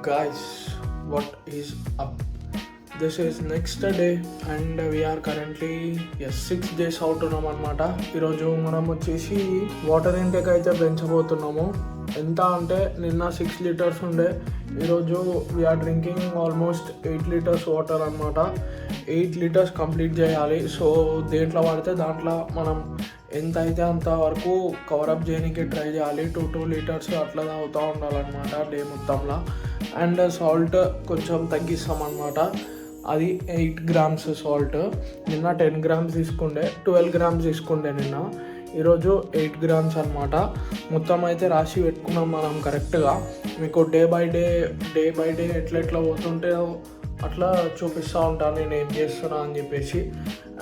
guys, what is up? This is next day and we are currently 6 days out ఉన్నాం అనమాట. ఈరోజు మనం వచ్చేసి వాటర్ ఇంటేక్ అయితే పెంచబోతున్నాము. ఎంత అంటే నిన్న 6 లీటర్స్ ఉండే, ఈరోజు we are drinking almost 8 litres water అనమాట. 8 లీటర్స్ కంప్లీట్ చేయాలి. సో దేంట్లో పడితే దాంట్లో మనం ఎంత అయితే అంత వరకు కవరప్ చేయడానికి ట్రై చేయాలి. 2 లీటర్స్ అట్లా తాగుతూ ఉండాలన్నమాట డే మొత్తంలో. అండ్ సాల్ట్ కొంచెం తగ్గిస్తామన్నమాట. అది 8 grams సాల్ట్. నిన్న 10 grams తీసుకుండే, 12 grams తీసుకుండే నిన్న. ఈరోజు 8 grams అనమాట. మొత్తం అయితే రాసి పెట్టుకున్నాం మనం కరెక్ట్గా. మీకు డే బై డే ఎట్లా పోతుంటే అట్లా చూపిస్తూ ఉంటాను నేను ఏం చేస్తున్నా అని చెప్పేసి.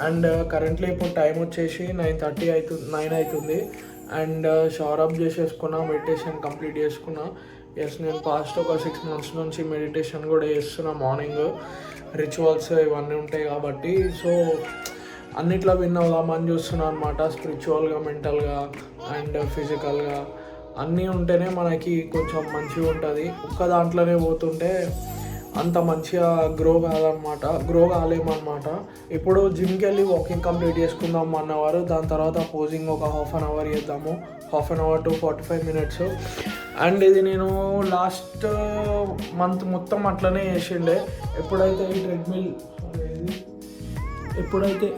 అండ్ కరెంట్లీ ఇప్పుడు టైం వచ్చేసి 9 అవుతుంది. అండ్ షవర్ అప్ చేసేసుకున్నా, మెడిటేషన్ కంప్లీట్ చేసుకున్నా. నేను పాస్ట్ ఒక 6 months నుంచి మెడిటేషన్ కూడా చేస్తున్నా. మార్నింగ్ రిచువల్స్ ఇవన్నీ ఉంటాయి కాబట్టి సో అన్నిట్లో విన్ అవుదామని చూస్తున్నాను అనమాట. స్పిరిచువల్గా, మెంటల్గా అండ్ ఫిజికల్గా అన్నీ ఉంటేనే మనకి కొంచెం మంచిగా ఉంటుంది. ఒక్క దాంట్లోనే పోతుంటే అంత మంచిగా గ్రో కాలేమన్నమాట. ఇప్పుడు జిమ్కి వెళ్ళి వాకింగ్ కంప్లీట్ చేసుకుందాం 1 hour. దాని తర్వాత పోజింగ్ ఒక 1/2 hour చేద్దాము, 1/2 hour to 45 minutes. అండ్ ఇది నేను లాస్ట్ మంత్ మొత్తం అట్లనే చేసిండే. ఎప్పుడైతే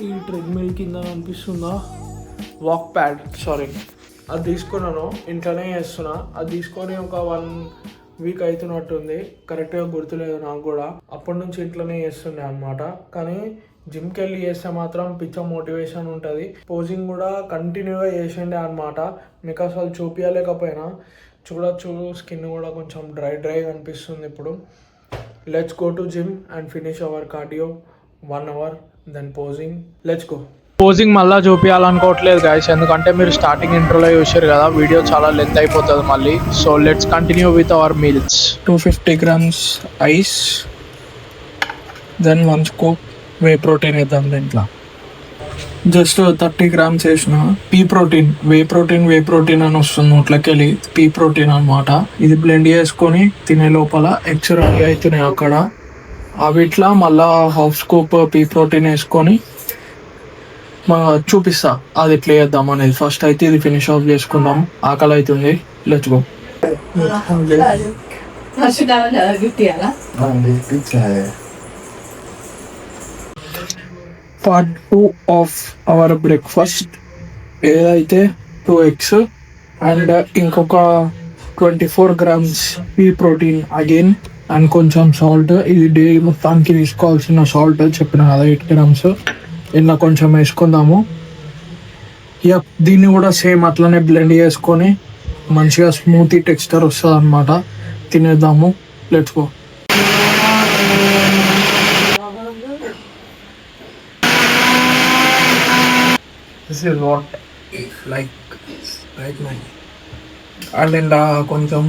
ఈ ట్రెడ్మిల్ కింద కనిపిస్తుందో వాక్ ప్యాడ్ అది తీసుకున్నాను, ఇంట్లోనే చేస్తున్నా. అది తీసుకొని ఒక 1 week అవుతున్నట్టుంది, కరెక్ట్గా గుర్తులేదు నాకు కూడా. అప్పటి నుంచి ఇంట్లోనే చేస్తుండే అనమాట. కానీ జిమ్కి వెళ్ళి చేస్తే మాత్రం పిచ్చ మోటివేషన్ ఉంటుంది. పోజింగ్ కూడా కంటిన్యూగా చేసిండే అనమాట. మీకు అసలు చూపించలేకపోయినా చూడొచ్చు, స్కిన్ కూడా కొంచెం డ్రై అనిపిస్తుంది ఇప్పుడు. Let's go to gym and finish our cardio 1 hour, then posing. Let's go. Posing మళ్ళీ చూపించాలనుకోవట్లేదు గైస్, ఎందుకంటే మీరు స్టార్టింగ్ ఇంట్రోలో చూసారు కదా, వీడియో చాలా లెంత్ అయిపోతుంది మళ్ళీ. So let's continue with our meals. 250 grams ice, then 1 scoop whey protein వేద్దాం. దీంట్లో జస్ట్ 30 grams వేసిన పీ ప్రోటీన్. వే ప్రోటీన్ అని వస్తుంది నోట్లోకి వెళ్ళి, పీ ప్రోటీన్ అనమాట. ఇది బ్లెండ్ చేసుకొని తినే లోపల ఎగ్స్ రెడీ అవుతున్నాయి అక్కడ. అవిట్లా మళ్ళా 1/2 scoop పీ ప్రోటీన్ వేసుకొని చూపిస్తా అది ఎట్లా చేద్దాం అనేది. ఫస్ట్ అయితే ఇది ఫినిష్ ఆఫ్ చేసుకుందాం, ఆకలి అవుతుంది. Let's go. Part 2 of our breakfast. ఏదైతే 2 eggs అండ్ ఇంకొక 24 grams P protein again and కొంచెం సాల్ట్. ఇది డే మొత్తానికి తీసుకోవాల్సిన సాల్ట్ చెప్పిన కదా, 8 grams. ఇలా కొంచెం వేసుకుందాము. దీన్ని కూడా సేమ్ అట్లనే బ్లెండ్ చేసుకొని మంచిగా స్మూతీ టెక్స్చర్ వస్తుంది అనమాట. తినేద్దాము. Let's go. This is what like right now. And ఇలా కొంచెం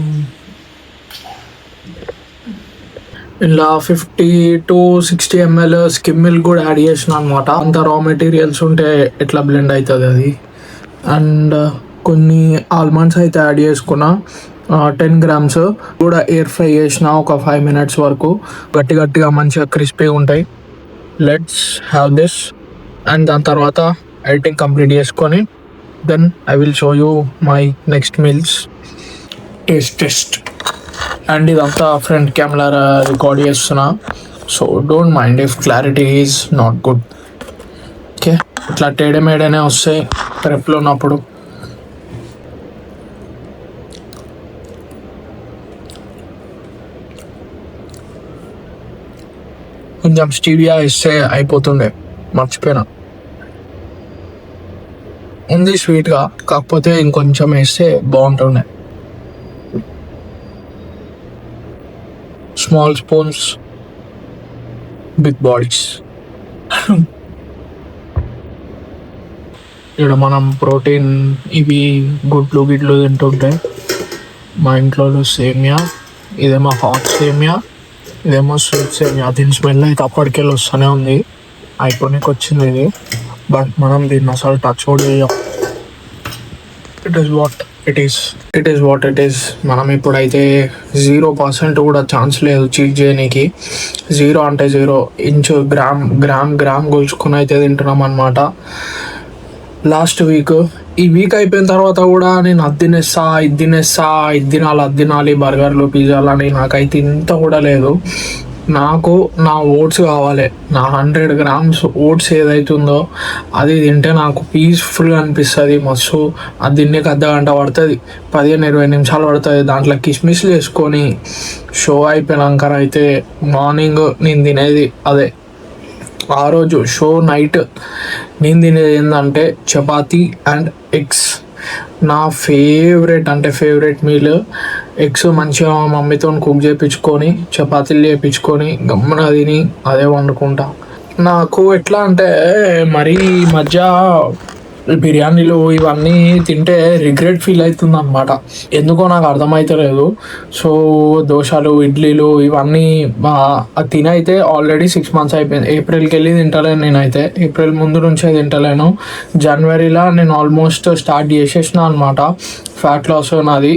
ఇలా 50 to 60 ml స్కిమ్ మిల్క్ కూడా యాడ్ చేసిన అనమాట. అంత రా మెటీరియల్స్ ఉంటే ఎట్లా బ్లెండ్ అవుతుంది అది. అండ్ కొన్ని ఆల్మండ్స్ అయితే యాడ్ చేసుకున్నా, 10 grams కూడా ఎయిర్ ఫ్రై చేసిన ఒక 5 minutes వరకు. గట్టిగా మంచిగా క్రిస్పీగా ఉంటాయి. Let's have this. అండ్ దాని తర్వాత ఎడిటింగ్ కంప్లీట్ చేసుకొని then I will show you my next meals. Taste. And ఇదంతా ఫ్రంట్ కెమెరా రికార్డ్ చేస్తున్నా, so don't mind if clarity is not good. Okay, ఇట్లా టేడేమేడనే వస్తాయి ట్రిప్లో ఉన్నప్పుడు. కొంచెం స్టీవియా ఇస్తే అయిపోతుండే, మర్చిపోయినా. ఉంది స్వీట్గా, కాకపోతే ఇంకొంచెం వేస్తే బాగుంటుండే. Small spoons, big bodies. ఇక్కడ మనం ప్రోటీన్ ఇవి గుడ్లు తింటుంటే మా ఇంట్లో సేమియా, ఇదేమో హాట్ సేమియా, ఇదేమో స్వీట్ సేమియా. దీని స్మెల్ అయితే అప్పటికెళ్ళి వస్తూనే ఉంది, అయిపోయినకి వచ్చింది ఇది. బట్ మనం దీన్ని అసలు టచ్ కూడా చేయం. It is what it is what it is. మనం ఇప్పుడైతే 0% కూడా ఛాన్స్ లేదు చీట్ చేయడానికి. 0 అంటే 0 ఇంచు గ్రామ్ గొలుచుకుని అయితే తింటున్నాం అనమాట. లాస్ట్ వీక్ ఈ వీక్ అయిపోయిన తర్వాత కూడా నేను ఇది తినాలి బర్గర్లు పిజ్జాలు అని నాకైతే ఇంత కూడా లేదు. నాకు నా ఓట్స్ కావాలి. నా 100 grams ఓట్స్ ఏదైతుందో అది తింటే నాకు పీస్ఫుల్గా అనిపిస్తుంది మస్తు. అది తినేకి అర్ధగంట పడుతుంది, 15-20 నిమిషాలు పడుతుంది. దాంట్లో కిస్మిస్లు వేసుకొని షో అయిపోయినాక అయితే మార్నింగ్ నేను తినేది అదే. ఆ రోజు షో నైట్ నేను తినేది ఏంటంటే చపాతీ అండ్ ఎగ్స్. నా ఫేవరెట్ మీల్ ఎగ్స్. మంచిగా మా మమ్మీతో కుక్ చేయించుకొని చపాతీలు చేయించుకొని గమ్మున తిని అదే వండుకుంటా. నాకు ఎట్లా అంటే మరీ ఈ మధ్య బిర్యానీలు ఇవన్నీ తింటే రిగ్రెట్ ఫీల్ అవుతుంది అనమాట. ఎందుకో నాకు అర్థమవుతలేదు. సో దోశలు ఇడ్లీలు ఇవన్నీ తినైతే ఆల్రెడీ 6 months అయిపోయింది. ఏప్రిల్కి వెళ్ళి తింటలేను నేనైతే. ఏప్రిల్ ముందు నుంచే తింటలేను. జనవరిలో నేను ఆల్మోస్ట్ స్టార్ట్ చేసేసిన అనమాట ఫ్యాట్ లాస్. నాది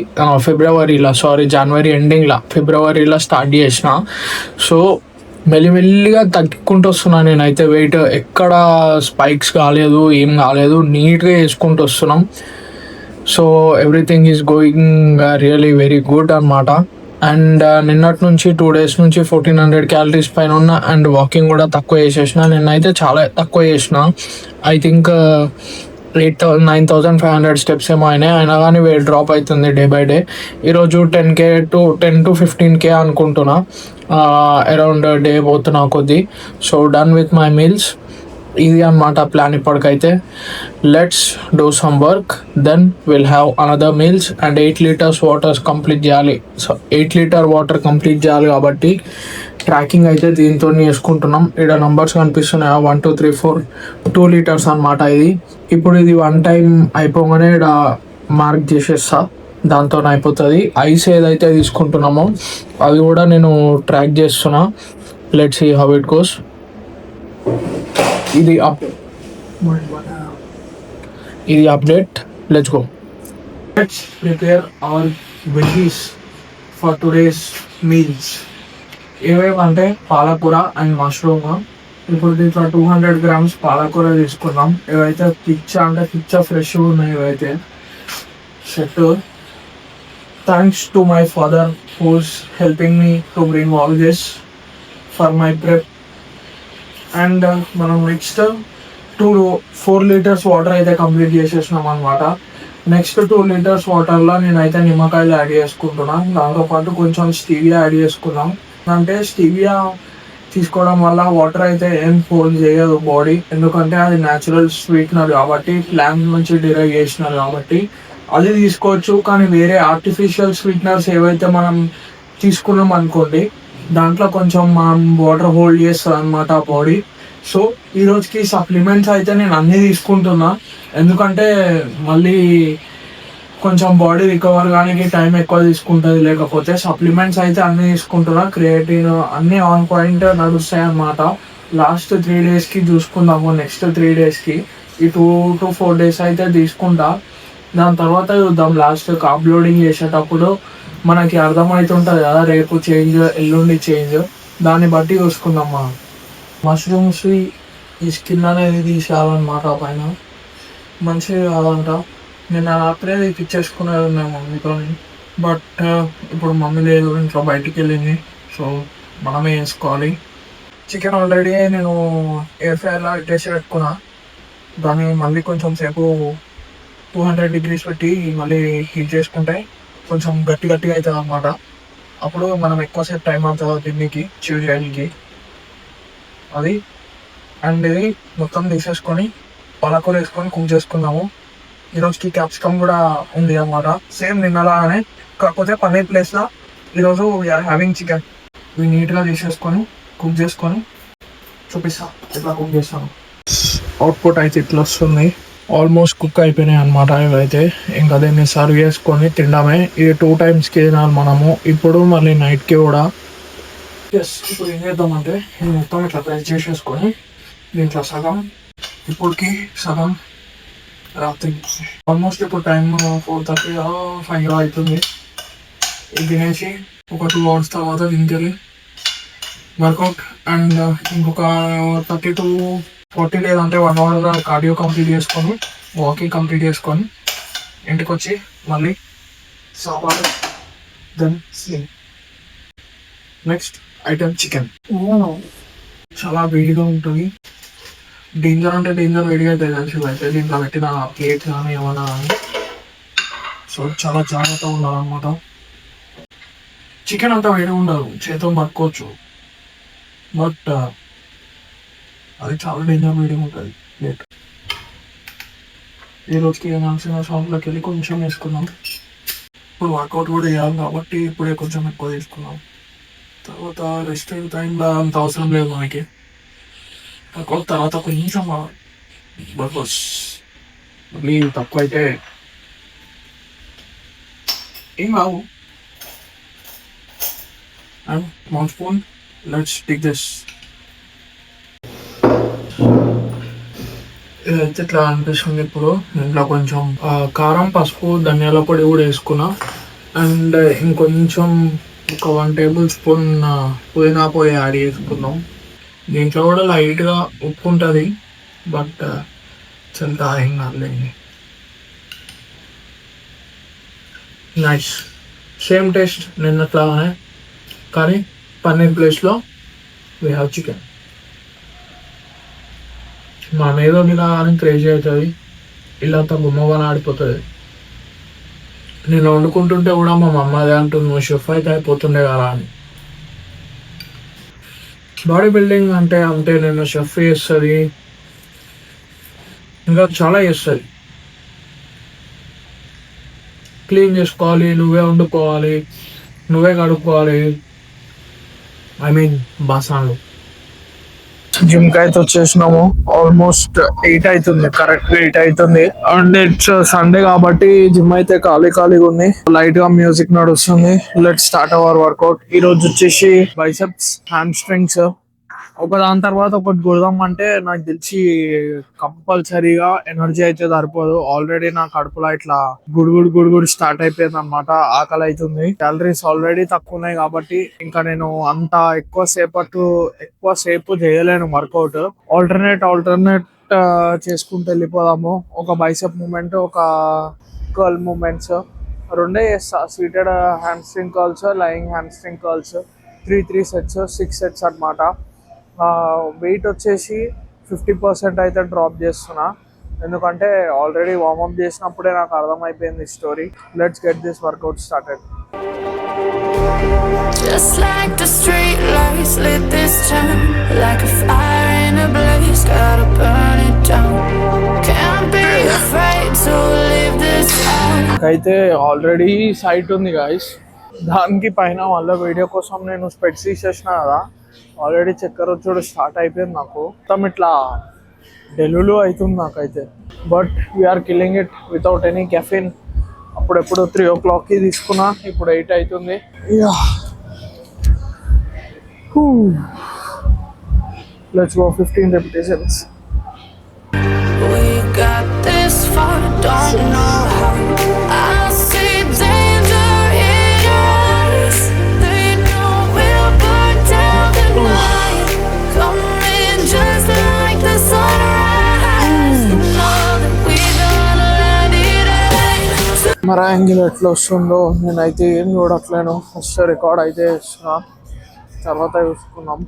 జనవరి ఎండింగ్లో ఫిబ్రవరిలో స్టార్ట్ చేసిన. సో మెల్లిమెల్లిగా తగ్గుకుంటూ వస్తున్నాను నేనైతే. వెయిట్ ఎక్కడ స్పైక్స్ కాలేదు, ఏం కాలేదు, నీట్గా వేసుకుంటూ వస్తున్నాం. So everything is going really very good అనమాట. అండ్ నిన్నటి నుంచి 2 days నుంచి 1400 calories పైన ఉన్న. అండ్ వాకింగ్ కూడా తక్కువ చేసేసిన. నిన్నైతే చాలా తక్కువ చేసిన. ఐ థింక్ 9,500 steps ఏమో అయినా కానీ వెయిట్ డ్రాప్ అవుతుంది డే బై డే. ఈరోజు 10 to 15K అనుకుంటున్నా అరౌండ్ డే పోతున్నా కొద్ది. So done with my meals. ఇది అనమాట ప్లాన్ ఇప్పటికైతే. Let's do some work, then will have another meals. And 8 liters water complete చేయాలి. సో 8 liter వాటర్ కంప్లీట్ చేయాలి కాబట్టి ట్రాకింగ్ అయితే దీంతో వేసుకుంటున్నాం. ఇక్కడ నంబర్స్ కనిపిస్తున్నాయి 1 2 3 4 2 liters అనమాట ఇది. ఇప్పుడు ఇది 1 time అయిపోగానే ఇక్కడ మార్క్ చేసేస్తా, దాంతో అయిపోతుంది. ఐస్ ఏదైతే తీసుకుంటున్నామో అది కూడా నేను ట్రాక్ చేస్తున్నా. Let's see how it goes. ఇది update. Let's go. Let's prepare our veggies for today's meals. ఏవేమంటే పాలకూర అండ్ మష్రూమ్. ఇప్పుడు దీంట్లో 200 grams పాలకూర తీసుకున్నాం. ఏవైతే పిచ్చ ఫ్రెష్ ఉన్నాయి ఇవైతే set. Thanks to my father who's helping me to bring all this for my prep. And మనం నెక్స్ట్ 4 liters వాటర్ అయితే కంప్లీట్ చేసేసినాం అనమాట. నెక్స్ట్ 2 liters వాటర్లో నేనైతే నిమ్మకాయలు యాడ్ చేసుకుంటున్నా. దాంతోపాటు కొంచెం స్టీవియా యాడ్ చేసుకున్నాం. అంటే స్టీవియా తీసుకోవడం వల్ల వాటర్ అయితే ఏం హోల్డ్ చేయదు బాడీ, ఎందుకంటే అది న్యాచురల్ స్వీట్నర్ కాబట్టి, ప్లాంట్ నుంచి డిరైవ్ చేసినారు కాబట్టి అది తీసుకోవచ్చు. కానీ వేరే ఆర్టిఫిషియల్ స్వీట్నర్స్ ఏవైతే మనం తీసుకున్నాం అనుకోండి, దాంట్లో కొంచెం మనం వాటర్ హోల్డ్ చేస్తుంది అనమాట బాడీ. సో ఈరోజుకి సప్లిమెంట్స్ అయితే నేను అన్నీ తీసుకుంటున్నా, ఎందుకంటే మళ్ళీ కొంచెం బాడీ రికవర్ కానీ టైం ఎక్కువ తీసుకుంటుంది. లేకపోతే సప్లిమెంట్స్ అయితే అన్నీ తీసుకుంటున్నా. క్రియేటిన్ అన్నీ ఆన్ పాయింట్ నడుస్తాయి అన్నమాట. లాస్ట్ 3 daysకి చూసుకుందాము. నెక్స్ట్ 3 daysకి ఈ 2 to 4 days అయితే తీసుకుంటా. దాని తర్వాత చూద్దాం. లాస్ట్ అప్లోడింగ్ చేసేటప్పుడు మనకి అర్థమవుతుంటుంది కదా, రేపు చేంజ్ ఎల్లుండి చేంజ్, దాన్ని బట్టి చూసుకుందాం. మనం మష్రూమ్స్ ఈ స్కిన్ అనేది తీసేయాలన్నమాట పైన, మంచిది కాదంట. నేను రాత్రే తెచ్చేసుకునేది ఉన్నాయి మమ్మీతో. బట్ ఇప్పుడు మమ్మీ లేదు, ఇంట్లో బయటికి వెళ్ళింది. సో మనమే వేసుకోవాలి. చికెన్ ఆల్రెడీ నేను ఎయిర్ ఫ్రైలో ఇట్టేసి పెట్టుకున్నా. దాన్ని మళ్ళీ కొంచెం సేపు 200 degrees పెట్టి మళ్ళీ హీట్ చేసుకుంటే కొంచెం గట్టిగా అవుతుంది అన్నమాట. అప్పుడు మనం ఎక్కువసేపు టైం అవుతుంది దీనికి చూ చేయడానికి అది. అండ్ ఇది మొత్తం తీసేసుకొని పాలకూర వేసుకొని కుక్ చేసుకుందాము. ఈరోజుకి క్యాప్సికమ్ కూడా ఉంది అన్నమాట, సేమ్ నిన్నలాగానే, కాకపోతే పన్నీర్ ప్లేస్లో ఈరోజు వీఆర్ హ్యావింగ్ చికెన్. ఇవి నీట్గా తీసేసుకొని కుక్ చేసుకొని చూపిస్తా ఎట్లా కుక్ చేస్తాను. అవుట్పుట్ అయితే ఇట్లా వస్తుంది. ఆల్మోస్ట్ కుక్ అయిపోయినాయి అనమాట ఇవైతే. ఇంకా దీన్ని సర్వ్ చేసుకొని తినడమే. ఇది 2 timesకి తినాలి మనము. ఇప్పుడు మళ్ళీ నైట్కి కూడా. ఇప్పుడు ఏం చేద్దామంటే ఇది మొత్తం ఇట్లా ప్రెస్ చేసేసుకొని దీంట్లో సగం ఇప్పటికి సగం రాత్రి ఆల్మోస్ట్ ఇప్పుడు టైం 4:30 5 అవుతుంది. ఇది తినేసి ఒక 2 hours తర్వాత ఇంకెళ్ళి వర్కౌట్ అండ్ ఇంకొక 30 to 40 లేదంటే 1 hour కార్డియో కంప్లీట్ చేసుకొని వాకింగ్ కంప్లీట్ చేసుకొని ఇంటికి వచ్చి మళ్ళీ sambar then sleep. Next item chicken. చాలా వేడిగా ఉంటుంది. డేంజర్ అంటే డేంజర్ వేడిగా అయితే తెలిసి అయితే దీంట్లో పెట్టిన ప్లేట్ కానీ ఏమైనా కానీ సో చాలా జాగ్రత్తగా ఉండాలన్నమాట. చికెన్ అంతా వేడిగా ఉండదు, చేతితో పట్టుకోవచ్చు, బట్ అది చాలా డేంజర్ వేడిగా ఉంటుంది ప్లేట్. ఈ రోజుకి నడిచిన షాప్లోకి వెళ్ళి కొంచెం వేసుకున్నాం. ఇప్పుడు వర్కౌట్ కూడా చేయాలి కాబట్టి ఇప్పుడే కొంచెం ఎక్కువ తీసుకున్నాం. తర్వాత రెస్ట్ టైంలో అంత అవసరం లేదు మనకి. వర్కౌట్ తర్వాత కొంచెం వర్కౌట్స్ మళ్ళీ తక్కువ అయితే ఏం కావు. And one spoon, let's take this. ఇదైతే ఇట్లా అనిపిస్తుంది. ఇప్పుడు ఇంట్లో కొంచెం కారం, పసుపు, ధనియాల పొడి కూడా వేసుకున్నా. అండ్ ఇంకొంచెం ఒక 1 tablespoon పుదీనా పొడి యాడ్ చేసుకున్నాం. దీంట్లో కూడా లైట్గా ఉప్పు ఉంటుంది, బట్ చాలా ఏం కాదులేండి. నైస్, సేమ్ టేస్ట్ నిన్నట్లానే, కానీ పన్నీర్ ప్లేస్లో వీ హ్యావ్ చికెన్. మా మీద అని క్రేజీ అవుతుంది, ఇల్లంతా గుమ్మగానే ఆడిపోతుంది. నేను వండుకుంటుంటే కూడా మా మమ్మ అదే అంటుంది, నువ్వు షెఫ్ అయితే అయిపోతుండే కదా అని. బాడీ బిల్డింగ్ అంటే అంటే నేను షెఫ్ చేస్తుంది, ఇంకా చాలా చేస్తుంది. క్లీన్ చేసుకోవాలి, నువ్వే వండుకోవాలి, నువ్వే కడుక్కోవాలి, ఐ మీన్ బాసాన్లు. జిమ్ కి అయితే వచ్చేసినాము. ఆల్మోస్ట్ 8 అవుతుంది, కరెక్ట్ 8 అవుతుంది. అండ్ ఇట్స్ సండే కాబట్టి జిమ్ అయితే ఖాళీగా ఉంది. లైట్ గా మ్యూజిక్ నడుస్తుంది. Let's start our workout. ఈ రోజు వచ్చేసి బైసెప్స్, హ్యామ్ స్ట్రింగ్స్, ఒక దాని తర్వాత ఒకటి కొడదాం అంటే నాకు తెలిసి కంపల్సరీగా ఎనర్జీ అయితే సరిపోదు. ఆల్రెడీ నా కడుపులో ఇట్లా గుడుగుడు స్టార్ట్ అయిపోయింది అనమాట. ఆకలి అవుతుంది. క్యాలరీస్ ఆల్రెడీ తక్కువ ఉన్నాయి కాబట్టి ఇంకా నేను అంత ఎక్కువసేపు చేయలేను వర్కౌట్. ఆల్టర్నేట్ చేసుకుంటూ వెళ్ళిపోదాము. ఒక బైసెప్ మూమెంట్, ఒక కర్ల్ మూమెంట్స్ రెండే చేస్తా. Seated hamstring curls, lying hamstring curls, 3 sets, 6 sets అనమాట. వెయిట్ వచ్చేసి 50% అయితే డ్రాప్ చేస్తున్నా, ఎందుకంటే ఆల్రెడీ వార్మప్ చేసినప్పుడే నాకు అర్థమైపోయింది story. Let's get this workout started. Just like the street lights lit this town, like a fire in a blaze, gotta burn it down. Can't be afraid to leave this out. అయితే already site ఉంది guys, దానికి పైన మళ్ళీ video కోసం నేను స్పెట్స్ తీసేసిన కదా. Already చక్కెర వచ్చి స్టార్ట్ అయిపోయింది నాకు. మొత్తం ఇట్లా డెలులు అవుతుంది నాకైతే. But we are killing it without any caffeine. అప్పుడెప్పుడు 3 o'clockకి తీసుకున్నా, ఇప్పుడు 8 అవుతుంది. Let's go 15 repetitions. We got this far, don't know how. I see danger in us. They know we'll burn down the night. Coming just like the sunrise. Know that we gonna let it end. Camera angle ఎట్లా వస్తుందో నేనైతే ఏం చూడట్లేను. First record అయితే చేస్తున్నా, తర్వాత చూసుకున్నాం.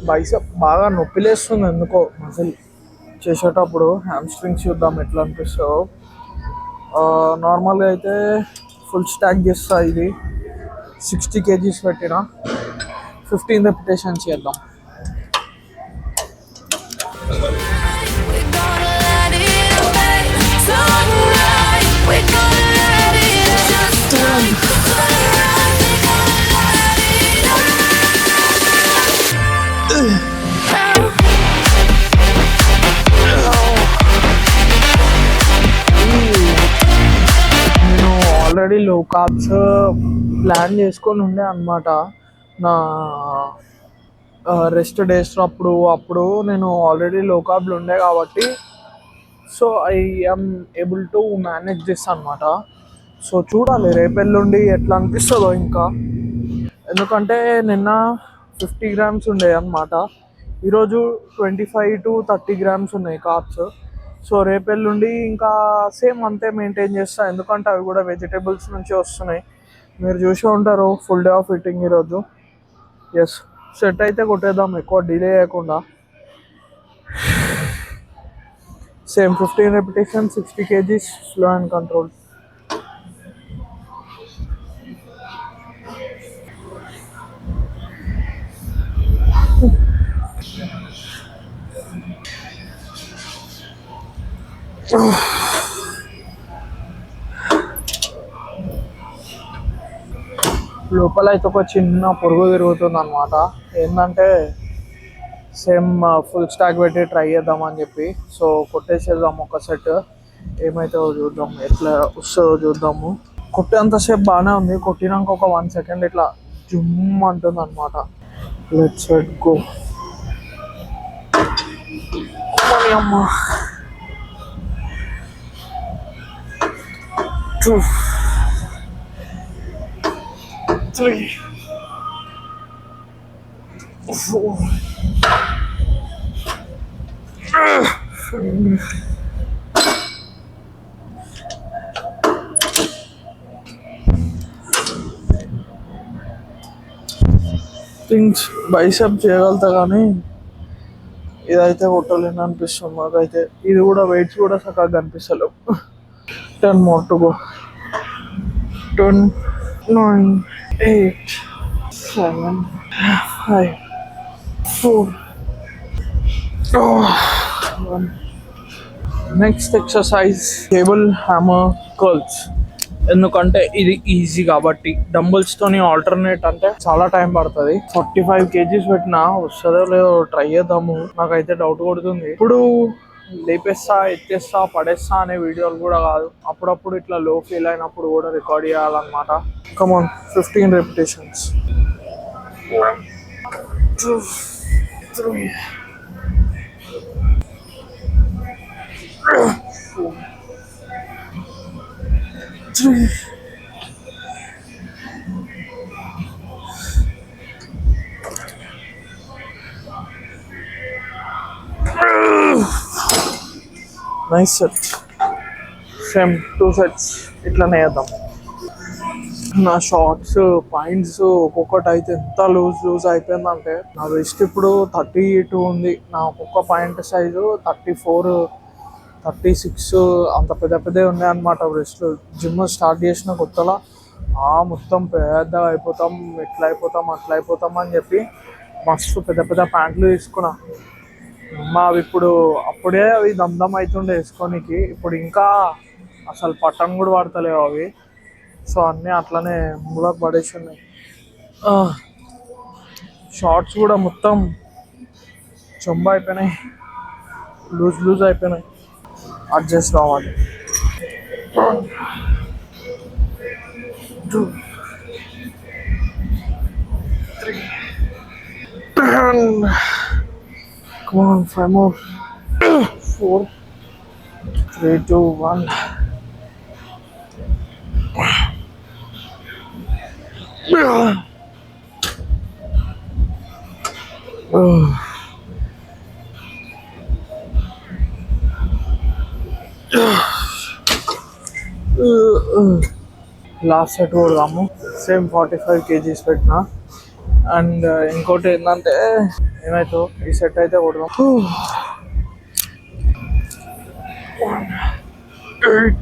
Bicep బాగా నొప్పిలేస్తుంది ఎందుకో మజిల్ చేసేటప్పుడు. హ్యామ్ స్ట్రింగ్స్ చూద్దాం ఎట్లా అనిపిస్తుందో. నార్మల్గా అయితే ఫుల్ స్టాక్ చేస్తా. ఇది 60 kgs పెట్టిన 15 repetitions చేద్దాం. ఆల్రెడీ లో కార్బ్స్ ప్లాన్ చేసుకొని ఉండే అనమాట. నా రెస్ట్ డేస్ అప్పుడు నేను ఆల్రెడీ లో కార్బ్లు ఉండే కాబట్టి so I am able to manage this అనమాట. సో చూడాలి రేపెల్లుండి ఎట్లా అనిపిస్తుందో ఇంకా. ఎందుకంటే నిన్న 50 grams ఉండే అనమాట, ఈరోజు 25 to 30 grams ఉన్నాయి కార్బ్స్. సో రేపెల్లుండి ఇంకా సేమ్ అంతే మెయింటైన్ చేస్తా, ఎందుకంటే అవి కూడా వెజిటేబుల్స్ నుంచి వస్తున్నాయి. మీరు చూసి ఉంటారు ఫుల్ డే ఆఫ్ ఈటింగ్ ఈరోజు. ఎస్, సెట్ అయితే కొట్టేద్దాం ఎక్కువ డిలే చేయకుండా. Same 15 repetitions, 60 kgs, slow and controlled. లోపల అయితే ఒక చిన్న పురుగు తిరుగుతుంది అనమాట. ఏంటంటే సేమ్ ఫుల్ స్టాక్ పెట్టి ట్రై చేద్దామని చెప్పి. సో కొట్టేసేద్దాం ఒక సెట్, ఏమైతుందో చూద్దాం, ఎట్లా వస్తుందో చూద్దాము. కొట్టేంతసేపు బాగానే ఉంది, కొట్టినాక ఒక 1 second ఇట్లా జుమ్ అంటుంది అనమాట. Let's go. అమ్మా 2 3 4 థింగ్స్ బైసెప్ చేయగలుగుతా కానీ ఇదైతే కొట్టలేను అనిపిస్తుంది నాకైతే. ఇది కూడా వెయిట్స్ కూడా చక్కగా కనిపిస్తలేవు. 10 more to go. 10 9 8 7 5 4 1. Next exercise cable hammer curls. ఎందుకంటే ఇది ఈజీ కాబట్టి. డంబుల్స్ తోని ఆల్టర్నేట్ అంటే చాలా టైం పడుతుంది. 45 kgs పెట్టినా వస్తుందో లేదో ట్రై చేద్దాము. నాకైతే డౌట్ కొడుతుంది. ఇప్పుడు లేపేస్తా, ఎత్తేస్తా, పడేస్తా అనే వీడియోలు కూడా కాదు, అప్పుడప్పుడు ఇట్లా లో ఫీల్ అయినప్పుడు కూడా రికార్డ్ చేయాలన్నమాట. కమాన్ 15 repetitions. 1 2 3 4 3 nice set. Same 2 sets ఇట్లానే వేద్దాం. నా షార్ట్స్ పాయింట్స్ ఒక్కొక్కటి అయితే ఎంత లూజ్ అయిపోయిందంటే, నా రిస్ట్ ఇప్పుడు 32 ఉంది, నా ఒక్కొక్క పాయింట్ సైజు 34 36 అంత పెద్దవి ఉన్నాయి అనమాట రిస్ట్లు. జిమ్ స్టార్ట్ చేసిన కొత్తలో మొత్తం పెద్దగా అయిపోతాం, ఇట్లా అయిపోతాం అట్లా అయిపోతాం అని చెప్పి మస్తు పెద్ద ప్యాంట్లు తీసుకున్నా. అవి ఇప్పుడు అప్పుడే అవి దమ్ అవుతుండే వేసుకోనికి, ఇప్పుడు ఇంకా అసలు పట్టం కూడా పడతలేవు అవి. సో అన్నీ అట్లనే మూలకు పడేసి ఉన్నాయి. షార్ట్స్ కూడా మొత్తం చొంబ అయిపోయినాయి, లూజ్ అయిపోయినాయి. అడ్జస్ట్ కావాలి. 2 3 Come on, 5 more. 4 3 2 1. Last set కొడదాము. సేమ్ 45 kgs పెట్టినా. అండ్ ఇంకోటి ఏంటంటే ఏమైతే ఈ సెట్ అయితే కొడదాం. 8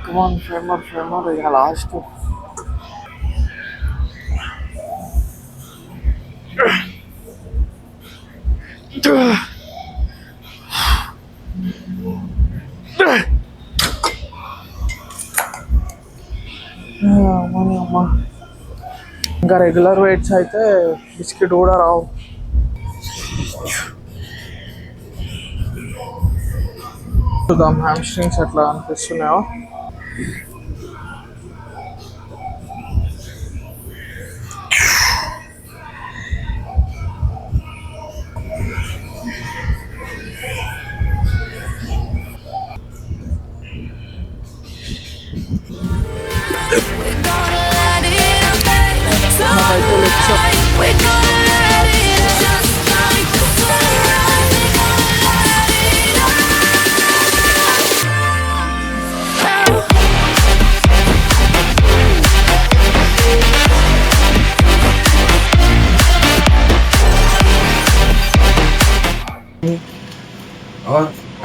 Come on, 5 more, ఇక లాస్ట్. అమ్మా ఇంకా రెగ్యులర్ వెయిట్స్ అయితే బిస్కెట్ కూడా రావు. చూద్దాం హ్యామ్స్ట్రింగ్స్ ఎట్లా అనిపిస్తున్నాయో.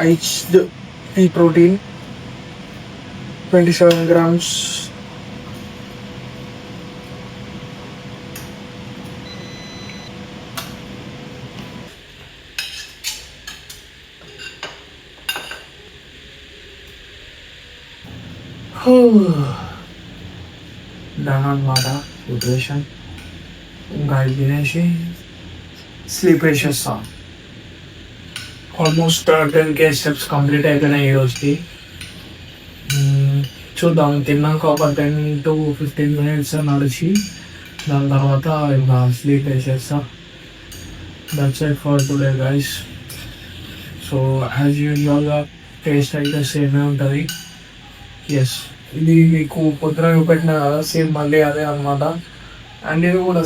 packaged pea protein, 27 grams. Done అనమాట ప్రిపరేషన్. ఇంకా ఇది తినేసి స్లీప్ వేసేస్తాం. ఆల్మోస్ట్ 10K స్టెప్స్ కంప్లీట్ అయిపోయినాయి ఈ రోజుకి. చూద్దాం తిన్నాక ఒక 10 to 15 minutes నడిచి దాని తర్వాత ఇంకా స్లీప్ వేసేస్తా. That's it for today guys. So as యూజువల్గా టేస్ట్ అయితే సేమే ఉంటుంది. ఎస్, ఇది మీకు పొద్దున పెట్టిన కదా సేమ్ మళ్ళీ అదే అనమాట. అండ్ ఇది కూడా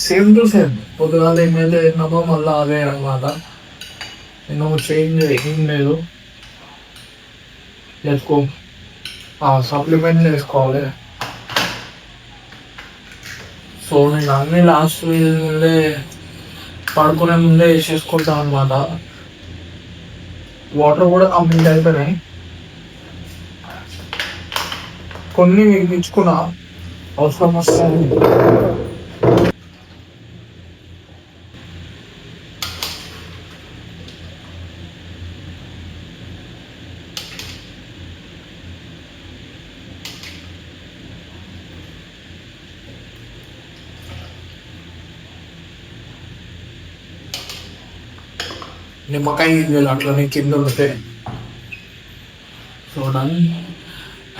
సేమ్ టు సేమ్ పొద్దుగాల ఏమైతే తిన్నామో మళ్ళీ అదే అనమాట. నేను చేంజ్ ఏం లేదు. వేసుకో సప్లిమెంట్ వేసుకోవాలి. సో నేను అన్నీ లాస్ట్ ముందే పడుకునే ముందే వేసేసుకుంటాను అనమాట. వాటర్ కూడా కంప్లీట్ అయిపోయినాయి. కొన్ని మిగిలించుకున్నా అవసరం వస్తుంది. నిమ్మకాయ గింజలు అట్లనే కింద ఉంటాయి. So done.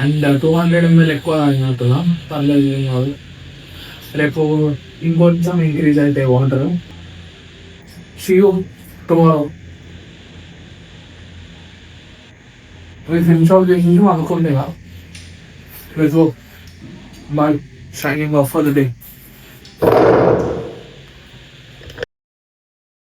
అండ్ 200 ml ఎక్కువ తాగినట్టుగా పర్లేదు, ఏం కాదు. రేపు ఇంకొంచెం ఇంక్రీజ్ అవుతాయి వాటర్. See you tomorrow. రేపు ఫినిష్ అవుట్ చేసి అనుకుంటే రేపు bye. Signing off for the day.